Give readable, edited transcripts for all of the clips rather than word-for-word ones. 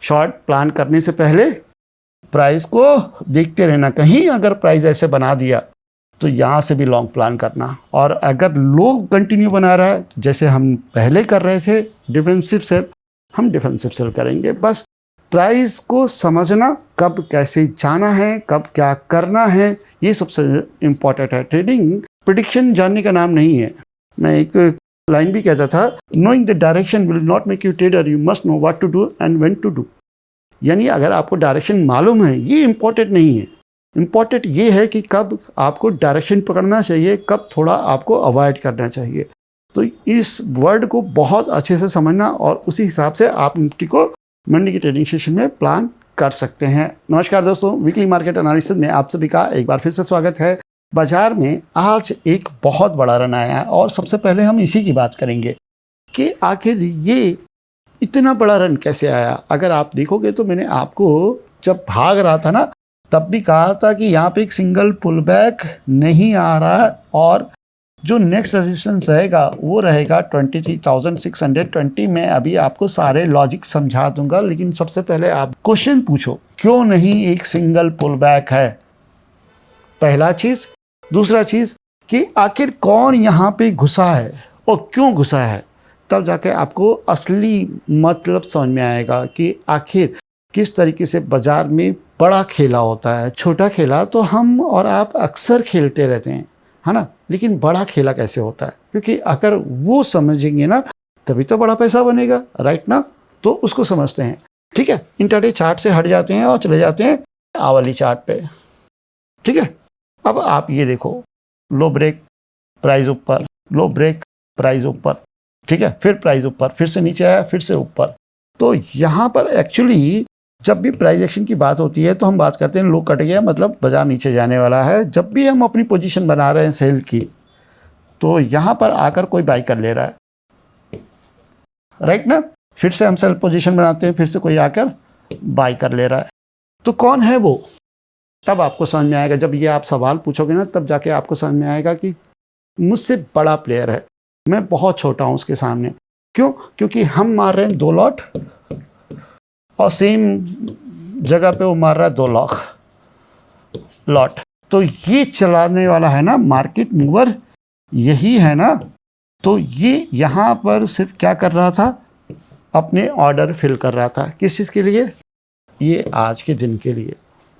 Short plan करने से पहले प्राइस को देखते रहना, कहीं अगर प्राइस ऐसे बना दिया तो यहाँ से भी लॉन्ग प्लान करना। और अगर लो कंटिन्यू बना रहा है जैसे हम पहले कर रहे थे डिफेंसिव सेल, हम डिफेंसिव सेल करेंगे। बस प्राइस को समझना, कब कैसे जाना है, कब क्या करना है, ये सबसे इम्पोर्टेंट है। ट्रेडिंग प्रेडिक्शन जानने का नाम नहीं है। मैं एक लाइन भी कहता था, knowing the direction will not make you trader, you must know what to do and when to do. यानी अगर आपको डायरेक्शन मालूम है, ये इम्पोर्टेंट नहीं है। इम्पोर्टेंट ये है कि कब आपको डायरेक्शन पकड़ना चाहिए, कब थोड़ा आपको अवॉइड करना चाहिए। तो इस वर्ड को बहुत अच्छे से समझना और उसी हिसाब से आप निफ्टी को मंडी की ट्रेडिंग सेशन में प्लान कर सकते हैं। नमस्कार दोस्तों, वीकली मार्केट एनालिसिस में आप सभी का एक बार फिर से स्वागत है। बाजार में आज एक बहुत बड़ा रन आया है और सबसे पहले हम इसी की बात करेंगे कि आखिर ये इतना बड़ा रन कैसे आया। अगर आप देखोगे तो मैंने आपको जब भाग रहा था ना, तब भी कहा था कि यहाँ पे एक सिंगल पुल बैक नहीं आ रहा है और जो नेक्स्ट रेजिस्टेंस रहेगा वो रहेगा 23,620 में। अभी आपको सारे लॉजिक समझा दूंगा, लेकिन सबसे पहले आप क्वेश्चन पूछो, क्यों नहीं एक सिंगल पुल बैक है, पहला चीज। दूसरा चीज कि आखिर कौन यहाँ पे घुसा है और क्यों घुसा है, तब जाके आपको असली मतलब समझ में आएगा कि आखिर किस तरीके से बाजार में बड़ा खेला होता है। छोटा खेला तो हम और आप अक्सर खेलते रहते हैं, है ना, लेकिन बड़ा खेला कैसे होता है, क्योंकि अगर वो समझेंगे ना तभी तो बड़ा पैसा बनेगा, राइट ना। तो उसको समझते हैं, ठीक है। इंट्राडे चार्ट से हट जाते हैं और चले जाते हैं आ वाली चार्ट पे, ठीक है। अब आप ये देखो, लो ब्रेक, प्राइस ऊपर, लो ब्रेक, प्राइस ऊपर, ठीक है, फिर प्राइस ऊपर, फिर से नीचे आया, फिर से ऊपर। तो यहाँ पर एक्चुअली जब भी प्राइस एक्शन की बात होती है तो हम बात करते हैं लो कट गया, मतलब बाजार नीचे जाने वाला है। जब भी हम अपनी पोजीशन बना रहे हैं सेल की, तो यहाँ पर आकर कोई बाई कर ले रहा है, राइट ना, फिर से हम सेल पोजीशन बनाते हैं, फिर से कोई आकर बाई कर ले रहा है। तो कौन है वो, तब आपको समझ में आएगा। जब ये आप सवाल पूछोगे ना, तब जाके आपको समझ में आएगा कि मुझसे बड़ा प्लेयर है, मैं बहुत छोटा हूँ उसके सामने। क्यों? क्योंकि हम मार रहे हैं 2 लॉट और सेम जगह पे वो मार रहा है 2 लॉट। तो ये चलाने वाला है ना मार्केट मूवर, यही है ना। तो ये यहाँ पर सिर्फ क्या कर रहा था, अपने ऑर्डर फिल कर रहा था। किस चीज़ के लिए? ये आज के दिन के लिए।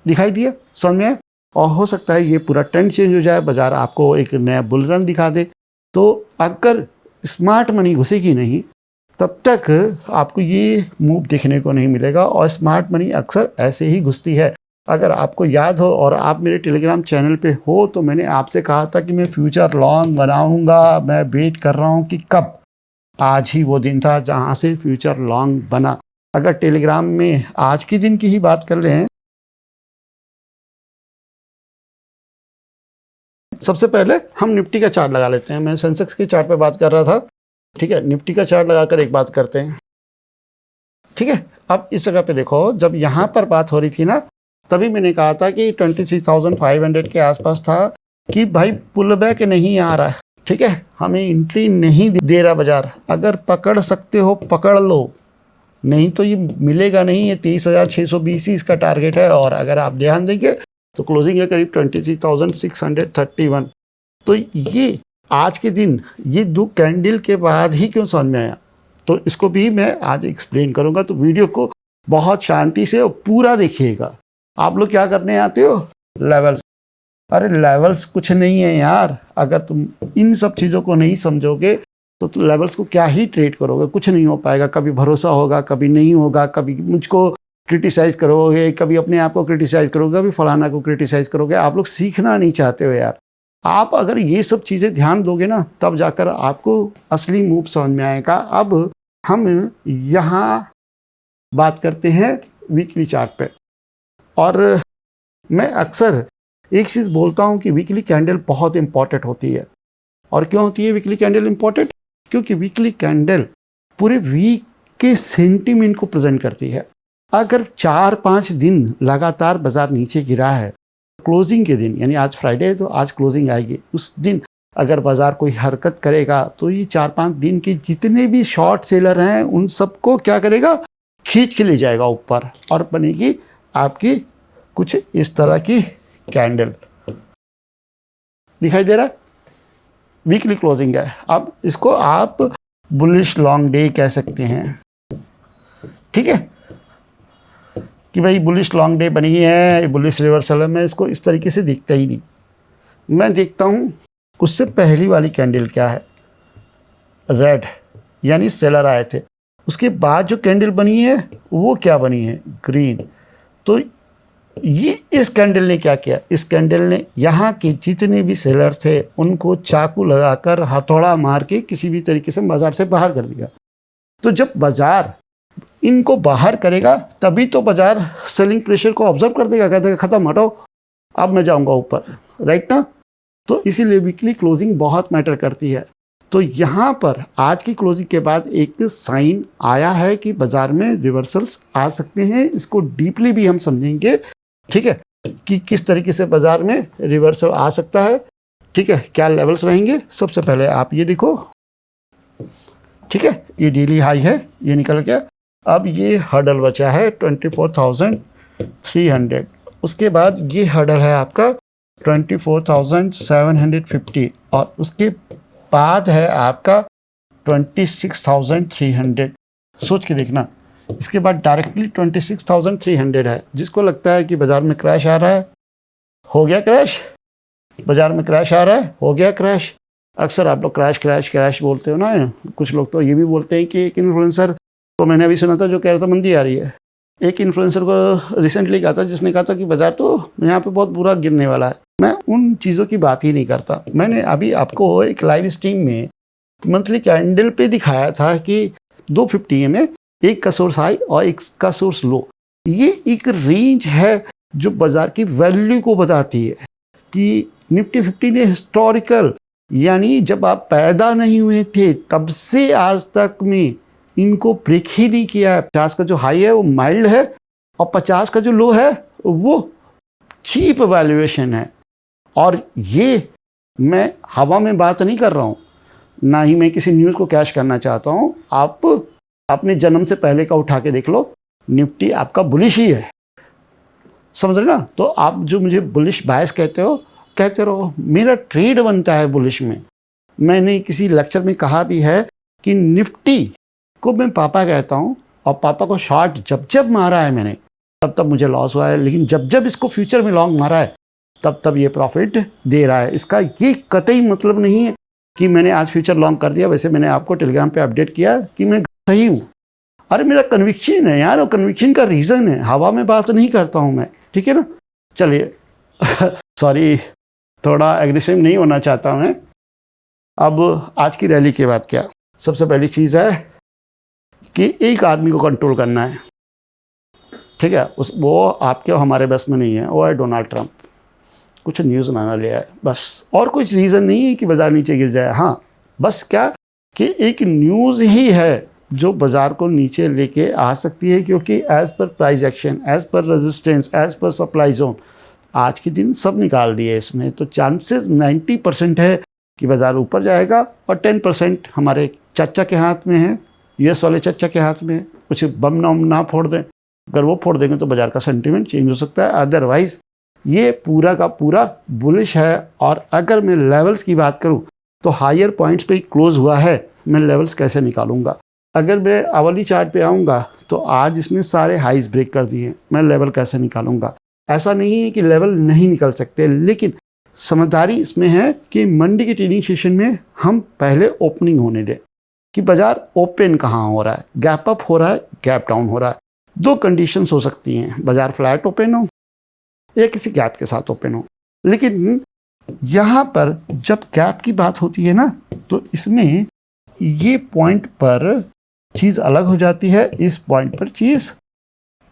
दिखाई दिया, समझ में? और हो सकता है ये पूरा ट्रेंड चेंज हो जाए, बाजार आपको एक नया बुल रन दिखा दे। तो अगर स्मार्ट मनी घुसेगी नहीं, तब तक आपको ये मूव देखने को नहीं मिलेगा। और स्मार्ट मनी अक्सर ऐसे ही घुसती है। अगर आपको याद हो और आप मेरे टेलीग्राम चैनल पे हो, तो मैंने आपसे कहा था कि मैं फ्यूचर लॉन्ग बनाऊंगा। मैं वेट कर रहा हूँ कि कब। आज ही वो दिन था जहाँ से फ्यूचर लॉन्ग बना। अगर टेलीग्राम में आज के दिन की ही बात कर रहे हैं, सबसे पहले हम निफ्टी का चार्ट लगा लेते हैं। मैं सेंसेक्स के चार्ट पे बात कर रहा था, ठीक है। निफ्टी का चार्ट लगाकर एक बात करते हैं, ठीक है। अब इस जगह पे देखो, जब यहाँ पर बात हो रही थी ना, तभी मैंने कहा था कि 26,500 के आसपास था कि भाई पुल बैक नहीं आ रहा है, ठीक है, हमें एंट्री नहीं दे रहा बाजार। अगर पकड़ सकते हो पकड़ लो, नहीं तो ये मिलेगा नहीं। ये 23,620 इसका टारगेट है। और अगर आप ध्यान देंगे तो क्लोजिंग है करीब 23,631। तो ये आज के दिन ये 2 कैंडल के बाद ही क्यों समझ में आया, तो इसको भी मैं आज एक्सप्लेन करूंगा। तो वीडियो को बहुत शांति से और पूरा देखिएगा। आप लोग क्या करने आते हो, लेवल्स। अरे लेवल्स कुछ नहीं है यार। अगर तुम इन सब चीज़ों को नहीं समझोगे तो तुम लेवल्स को क्या ही ट्रेड करोगे, कुछ नहीं हो पाएगा। कभी भरोसा होगा, कभी नहीं होगा, कभी मुझको क्रिटिसाइज करोगे, कभी अपने आप को क्रिटिसाइज करोगे, कभी फलाना को क्रिटिसाइज करोगे। आप लोग सीखना नहीं चाहते हो यार। आप अगर ये सब चीज़ें ध्यान दोगे ना, तब जाकर आपको असली मूव समझ में आएगा। अब हम यहाँ बात करते हैं वीकली चार्ट पे। और मैं अक्सर एक चीज़ बोलता हूँ कि वीकली कैंडल बहुत इंपॉर्टेंट होती है। और क्यों होती है वीकली कैंडल इंपॉर्टेंट? क्योंकि वीकली कैंडल पूरे वीक के सेंटीमेंट को प्रेजेंट करती है। अगर 4-5 दिन लगातार बाजार नीचे गिरा है, क्लोजिंग के दिन, यानी आज फ्राइडे है तो आज क्लोजिंग आएगी, उस दिन अगर बाजार कोई हरकत करेगा तो ये 4-5 दिन के जितने भी शॉर्ट सेलर हैं उन सबको क्या करेगा, खींच के ले जाएगा ऊपर और बनेगी आपकी कुछ इस तरह की कैंडल। दिखाई दे रहा है? वीकली क्लोजिंग है। अब इसको आप बुलिश लॉन्ग डे कह सकते हैं, ठीक है, कि भाई बुलिश लॉन्ग डे बनी है, बुलिश रिवर्सल है। मैं इसको इस तरीके से देखता ही नहीं, मैं देखता हूँ उससे पहली वाली कैंडल क्या है, रेड, यानी सेलर आए थे। उसके बाद जो कैंडल बनी है वो क्या बनी है, ग्रीन। तो ये इस कैंडल ने क्या किया, इस कैंडल ने यहाँ के जितने भी सेलर थे उनको चाकू लगाकर हथौड़ा मार के किसी भी तरीके से बाजार से बाहर कर दिया। तो जब बाजार इनको बाहर करेगा तभी तो बाजार सेलिंग प्रेशर को ऑब्जर्व कर देगा, कहते खत्म, हटाओ, अब मैं जाऊंगा ऊपर, राइट ना। तो इसीलिए वीकली क्लोजिंग बहुत मैटर करती है। तो यहाँ पर आज की क्लोजिंग के बाद एक साइन आया है कि बाजार में रिवर्सल्स आ सकते हैं। इसको डीपली भी हम समझेंगे, ठीक है, कि किस तरीके से बाजार में रिवर्सल आ सकता है, ठीक है, क्या लेवल्स रहेंगे। सबसे पहले आप ये देखो, ठीक है, ये डेली हाई है, ये निकल गया। अब ये हर्डल बचा है 24,300, उसके बाद ये हर्डल है आपका 24,750 और उसके बाद है आपका 26,300। सोच के देखना, इसके बाद डायरेक्टली 26,300 है। जिसको लगता है कि बाजार में क्रैश आ रहा है, हो गया क्रैश, बाजार में क्रैश आ रहा है, हो गया क्रैश। अक्सर आप लोग क्रैश क्रैश क्रैश बोलते हो ना। कुछ लोग तो ये भी बोलते हैं कि एक इन्फ्लुएंसर को मैंने अभी सुना था जो कह रहा था मंदी आ रही है। एक इन्फ्लुएंसर को रिसेंटली कहा था जिसने कहा था कि बाजार तो यहाँ पे बहुत बुरा गिरने वाला है। मैं उन चीज़ों की बात ही नहीं करता। मैंने अभी आपको एक लाइव स्ट्रीम में मंथली कैंडल पे दिखाया था कि 250 में एक का सोर्स हाई और एक का सोर्स लो। ये एक रेंज है जो बाजार की वैल्यू को बताती है कि निफ्टी 50 ने हिस्टोरिकल, यानी जब आप पैदा नहीं हुए थे तब से आज तक में इनको ब्रेक ही नहीं किया है। 50 का जो हाई है वो माइल्ड है और 50 का जो लो है वो चीप वैल्यूएशन है। और ये मैं हवा में बात नहीं कर रहा हूँ, ना ही मैं किसी न्यूज़ को कैश करना चाहता हूँ। आप अपने जन्म से पहले का उठा के देख लो, निफ्टी आपका बुलिश ही है, समझ रहे ना। तो आप जो मुझे बुलिश बायस कहते हो, कहते रहो, मेरा ट्रेड बनता है बुलिश में। मैंने किसी लेक्चर में कहा भी है कि निफ्टी को मैं पापा कहता हूँ और पापा को शॉर्ट जब जब मारा है मैंने तब तब मुझे लॉस हुआ है, लेकिन जब जब इसको फ्यूचर में लॉन्ग मारा है तब तब ये प्रॉफिट दे रहा है। इसका ये कतई मतलब नहीं है कि मैंने आज फ्यूचर लॉन्ग कर दिया। वैसे मैंने आपको टेलीग्राम पे अपडेट किया कि मैं सही हूँ। अरे मेरा कन्विक्शन है यार, और कन्विक्शन का रीज़न है, हवा में बात नहीं करता हूँ मैं, ठीक है ना। चलिए सॉरी, थोड़ा एग्रेसिव नहीं होना चाहता मैं। अब आज की रैली के बाद क्या, सबसे पहली चीज़ है कि एक आदमी को कंट्रोल करना है, ठीक है। वो आपके हमारे बस में नहीं है, वो है डोनाल्ड ट्रंप। कुछ न्यूज़ बनाना लिया है बस, और कुछ रीज़न नहीं है कि बाजार नीचे गिर जाए। हाँ, बस क्या कि एक न्यूज़ ही है जो बाजार को नीचे लेके आ सकती है, क्योंकि as per price action, as per resistance, as per supply zone आज के दिन सब निकाल दिए इसमें। तो चांसेस 90% है कि बाजार ऊपर जाएगा और 10% हमारे चाचा के हाथ में है, यूएस वाले चाचा के हाथ में है। कुछ बम ना फोड़ दें, अगर वो फोड़ देंगे तो बाजार का सेंटीमेंट चेंज हो सकता है। अदरवाइज ये पूरा का पूरा बुलिश है। और अगर मैं लेवल्स की बात करूं तो हायर पॉइंट्स पे क्लोज हुआ है, मैं लेवल्स कैसे निकालूंगा। अगर मैं आवली चार्ट पे आऊँगा तो आज इसने सारे हाइज ब्रेक कर दिए, मैं लेवल कैसे निकालूंगा। ऐसा नहीं है कि लेवल नहीं निकल सकते, लेकिन समझदारी इसमें है कि मंडी के ट्रेडिंग सेशन में हम पहले ओपनिंग होने दें कि बाजार ओपन कहाँ हो रहा है, गैप अप हो रहा है, गैप डाउन हो रहा है। दो कंडीशंस हो सकती हैं, बाजार फ्लैट ओपन हो या किसी गैप के साथ ओपन हो। लेकिन यहाँ पर जब गैप की बात होती है ना, तो इसमें ये पॉइंट पर चीज़ अलग हो जाती है, इस पॉइंट पर चीज़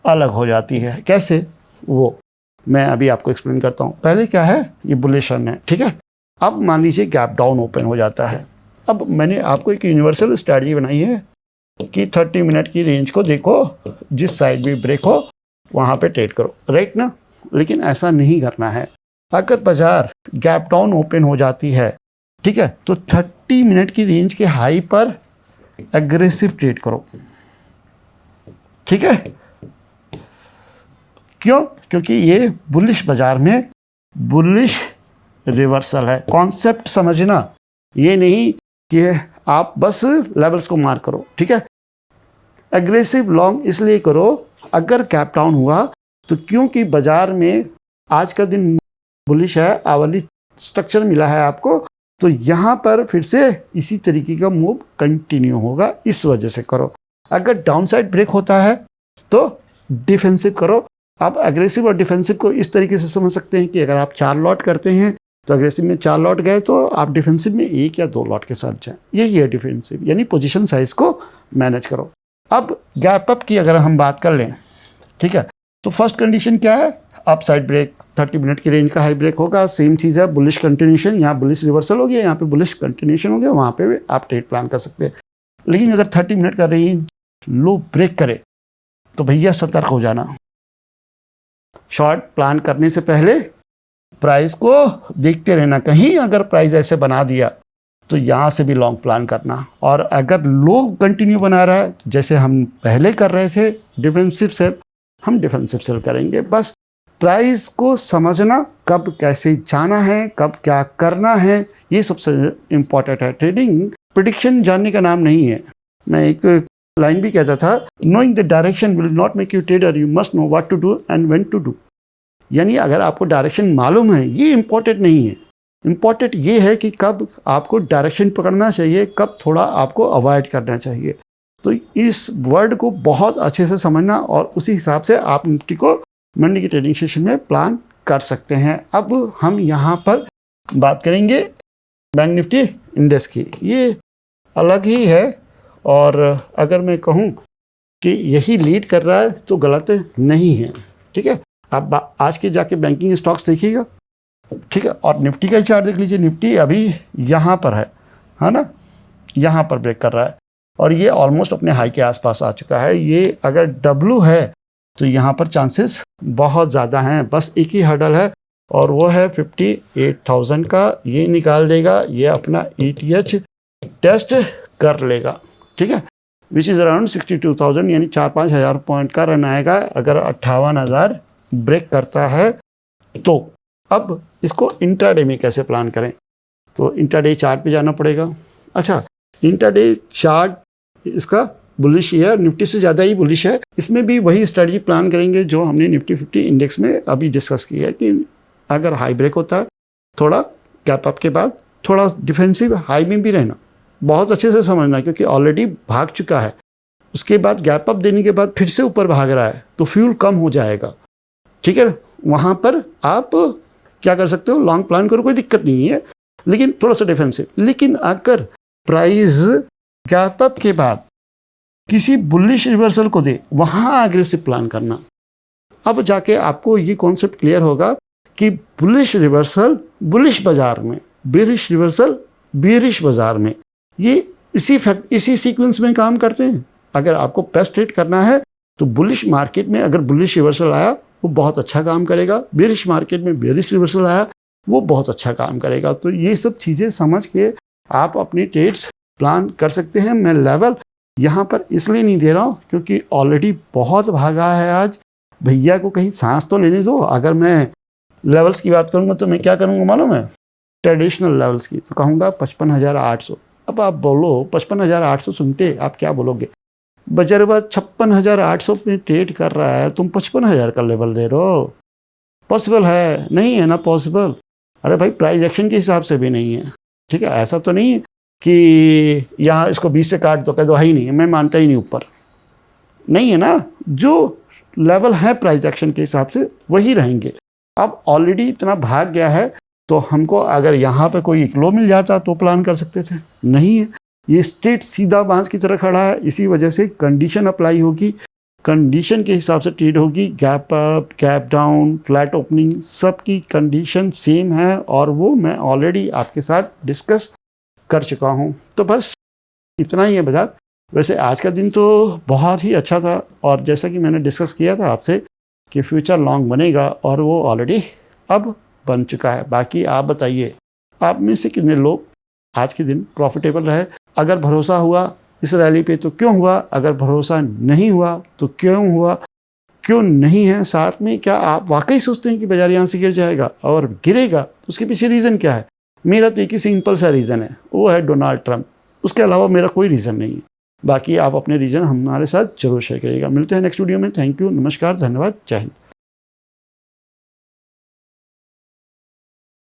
अलग हो जाती है। कैसे, वो मैं अभी आपको एक्सप्लेन करता हूँ। पहले क्या है, ये बुलिश रन है, ठीक है। अब मान लीजिए गैप डाउन ओपन हो जाता है। अब मैंने आपको एक यूनिवर्सल स्ट्रैटेजी बनाई है कि 30 मिनट की रेंज को देखो, जिस साइड भी ब्रेक हो वहाँ पे ट्रेड करो, राइट ना। लेकिन ऐसा नहीं करना है। अगर बाजार गैप डाउन ओपन हो जाती है, ठीक है, तो 30 मिनट की रेंज के हाई पर एग्रेसिव ट्रेड करो। ठीक है, क्यों? क्योंकि ये बुलिश बाजार में बुलिश रिवर्सल है। कॉन्सेप्ट समझना, ये नहीं कि आप बस लेवल्स को मार करो, ठीक है। एग्रेसिव लॉन्ग इसलिए करो अगर कैप डाउन हुआ तो, क्योंकि बाजार में आज का दिन बुलिश है, आवली स्ट्रक्चर मिला है आपको, तो यहाँ पर फिर से इसी तरीके का मूव कंटिन्यू होगा, इस वजह से करो। अगर डाउनसाइड ब्रेक होता है तो डिफेंसिव करो। आप एग्रेसिव और डिफेंसिव को इस तरीके से समझ सकते हैं कि अगर आप 4 लॉट करते हैं तो एग्रेसिव में 4 लॉट गए तो आप डिफेंसिव में 1 या 2 लॉट के साथ जाएं, यही है डिफेंसिव, यानी पोजीशन साइज को मैनेज करो। अब गैप अप की अगर हम बात कर लें, ठीक है, तो फर्स्ट कंडीशन क्या है? अप साइड ब्रेक 30 मिनट की रेंज का हाई ब्रेक होगा। सेम चीज़ है, बुलिश कंटिन्यूशन, यहाँ बुलिश रिवर्सल हो गया, यहाँ पे बुलिश कंटिन्यूशन हो गया, वहाँ पे भी आप ट्रेड प्लान कर सकते हैं। लेकिन अगर 30 मिनट का रेंज लो ब्रेक करे तो भैया सतर्क हो जाना। शॉर्ट प्लान करने से पहले प्राइस को देखते रहना, कहीं अगर प्राइस ऐसे बना दिया तो यहाँ से भी लॉन्ग प्लान करना। और अगर लो कंटिन्यू बना रहा है, जैसे हम पहले कर रहे थे डिफेंसिव सेल, हम डिफेंसिव सेल करेंगे। बस प्राइस को समझना, कब कैसे जाना है, कब क्या करना है, ये सबसे इम्पॉर्टेंट है। ट्रेडिंग प्रेडिक्शन जानने का नाम नहीं है। मैं एक लाइन भी कहता था, knowing the direction will not make you trader, you must know what to do and when to do. यानी अगर आपको डायरेक्शन मालूम है, ये इम्पॉर्टेंट नहीं है। इम्पॉर्टेंट ये है कि कब आपको डायरेक्शन पकड़ना चाहिए, कब थोड़ा आपको अवॉइड करना चाहिए। तो इस वर्ड को बहुत अच्छे से समझना और उसी हिसाब से आप निफ्टी को मंडी की ट्रेडिंग सेशन में प्लान कर सकते हैं। अब हम यहाँ पर बात करेंगे बैंक निफ्टी इंडेक्स की। ये अलग ही है, और अगर मैं कहूँ कि यही लीड कर रहा है तो गलत नहीं है, ठीक है। आप आज के जाके बैंकिंग स्टॉक्स देखिएगा, ठीक है, और निफ्टी का ही चार्ट देख लीजिए। निफ्टी अभी यहाँ पर है ना, यहाँ पर ब्रेक कर रहा है और ये ऑलमोस्ट अपने हाई के आसपास आ चुका है। ये अगर डब्लू है तो यहाँ पर चांसेस बहुत ज़्यादा हैं। बस एक ही हर्डल है और वो है 58,000 का। ये निकाल देगा, ये अपना ETH टेस्ट कर लेगा, ठीक है, विच इज़ अराउंड 62,000, यानी 4-5 हज़ार पॉइंट का रन आएगा अगर 58,000 ब्रेक करता है तो। अब इसको इंट्राडे में कैसे प्लान करें? तो इंट्राडे चार्ट पे जाना पड़ेगा। अच्छा, इंट्राडे चार्ट इसका बुलिश है, निफ्टी से ज़्यादा ही बुलिश है। इसमें भी वही स्ट्रेटजी प्लान करेंगे जो हमने निफ्टी 50 इंडेक्स में अभी डिस्कस की है कि अगर हाई ब्रेक होता है, थोड़ा गैप अप के बाद थोड़ा डिफेंसिव हाई में भी रहना, बहुत अच्छे से समझना, क्योंकि ऑलरेडी भाग चुका है। उसके बाद गैप अप देने के बाद फिर से ऊपर भाग रहा है तो फ्यूल कम हो जाएगा, ठीक है। वहाँ पर आप क्या कर सकते हो, लॉन्ग प्लान करो, कोई दिक्कत नहीं है, लेकिन थोड़ा सा डिफेंसिव। लेकिन अगर प्राइस गैप अप के बाद किसी बुलिश रिवर्सल को दे, वहाँ एग्रेसिव प्लान करना। अब जाके आपको ये कॉन्सेप्ट क्लियर होगा कि बुलिश रिवर्सल बुलिश बाजार में, बेरिश रिवर्सल बेरिश बाजार में, ये इसी सीक्वेंस में काम करते हैं। अगर आपको बेस्ट ट्रेड करना है तो बुलिश मार्केट में अगर बुलिश रिवर्सल आया वो बहुत अच्छा काम करेगा, बेरिश मार्केट में बेरिश रिवर्सल आया वो बहुत अच्छा काम करेगा। तो ये सब चीज़ें समझ के आप अपनी ट्रेड्स प्लान कर सकते हैं। मैं लेवल यहाँ पर इसलिए नहीं दे रहा हूँ क्योंकि ऑलरेडी बहुत भागा है आज, भैया को कहीं सांस तो लेने दो। अगर मैं लेवल्स की बात करूँगा तो मैं क्या करूँगा मालूम है, ट्रेडिशनल लेवल्स की, तो कहूँगा 55,800। अब आप बोलो 55,800 सुनते आप क्या बोलोगे? बजरबा 56,800 में ट्रेड कर रहा है, तुम 55,000 का लेवल दे रहे हो? पॉसिबल है? नहीं है ना पॉसिबल। अरे भाई प्राइस एक्शन के हिसाब से भी नहीं है, ठीक है। ऐसा तो नहीं है कि यहाँ इसको 20 से काट दो, कह दो है ही नहीं, मैं मानता ही नहीं, ऊपर नहीं है ना। जो लेवल है प्राइस एक्शन के हिसाब से वही रहेंगे। अब ऑलरेडी इतना भाग गया है तो हमको अगर यहाँ पे कोई एक लो मिल जाता तो प्लान कर सकते थे, नहीं है। ये स्ट्रेट सीधा बांस की तरह खड़ा है, इसी वजह से कंडीशन अप्लाई होगी, कंडीशन के हिसाब से ट्रेड होगी। Gap up, gap down, flat opening, सब की कंडीशन सेम है और वो मैं ऑलरेडी आपके साथ डिस्कस कर चुका हूँ। तो बस इतना ही है बाजार। वैसे आज का दिन तो बहुत ही अच्छा था और जैसा कि मैंने डिस्कस किया था आपसे कि फ्यूचर लॉन्ग बनेगा और वो ऑलरेडी अब बन चुका है। बाकी आप बताइए, आप में से कितने लोग आज के दिन प्रॉफिटेबल रहे? अगर भरोसा हुआ इस रैली पे तो क्यों हुआ, अगर भरोसा नहीं हुआ तो क्यों हुआ, क्यों नहीं है, साथ में क्या आप वाकई सोचते हैं कि बाजार यहाँ से गिर जाएगा, और गिरेगा उसके पीछे रीज़न क्या है? मेरा तो एक ही सिंपल सा रीज़न है, वो है डोनाल्ड ट्रंप। उसके अलावा मेरा कोई रीज़न नहीं है। बाकी आप अपने रीज़न हमारे साथ जरूर शेयर करिएगा। मिलते हैं नेक्स्ट वीडियो में। थैंक यू, नमस्कार, धन्यवाद, जय हिंद।